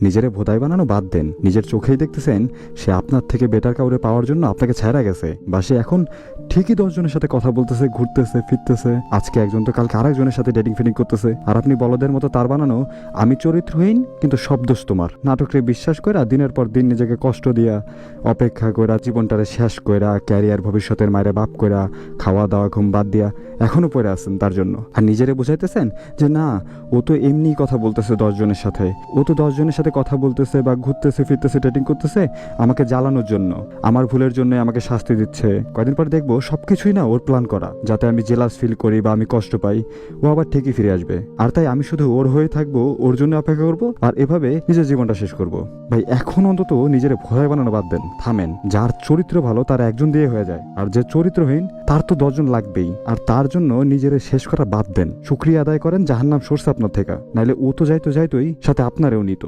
নিজেরে ভোদাই বানানো বাদ দেন, নিজের চোখেই দেখতেছেন সে আপনার থেকে বেটার কাউরে পাওয়ার জন্য আপনাকে ছেড়ে গেছে, বা সে এখন ঠিকই 10 জনের সাথে কথা বলতেছে, ঘুরতেছে ফিরতেছে, আজকে একজন তো কালকে আরেকজনের সাথে ডেটিং ফিটিং করতেছে, আর আপনি বলদের মতো তার বানানো আমি চরিত্রহীন কিন্তু সব দোষ তোমার নাটকরে বিশ্বাস কইরা দিনের পর দিন নিজেকে কষ্ট দিয়া অপেক্ষা কইরা জীবনটারে শেষ কইরা ক্যারিয়ার ভবিষ্যতের মায়ের বাপ কইরা খাওয়া দাওয়া ঘুম বাদ দিয়া এখনো পড়ে আছেন তার জন্য, আর নিজেরে বুঝাইতেছেন যে না ও তো এমনিই কথা বলতেছে 10 জনের সাথে, ও তো 10 জনের সাথে কথা বলতেছে বা ঘুরতেছে ফিরতেছে ডেটিং করতেছে আমাকে জ্বালানোর জন্য, আমার ভুলের জন্য আমাকে শাস্তি দিচ্ছে। কয়দিন পর দেখবো সবকিছুই না ওর প্ল্যান করা, যাতে আমি জেলাস ফিল করি বা আমি কষ্ট পাই, ও আবার ঠিকই ফিরে আসবে। আর তাই আমি শুধু ওর হয়ে থাকবো, ওর জন্য অপেক্ষা করবো, আর এভাবে নিজের জীবনটা শেষ করব। ভাই এখন অন্তত নিজের ভয় বানানো বাদ দেন, থামেন। যার চরিত্র ভালো তার একজন দিয়ে হয়ে যায়, আর যে চরিত্রহীন তার তো 10 জন লাগবেই, আর তার জন্য নিজের শেষ করা বাদ দেন। শুকরিয়া আদায় করেন জাহান্নাম সরছে আপনার থেকে, নাইলে ও তো যাইতোই সাথে আপনারেও নিত।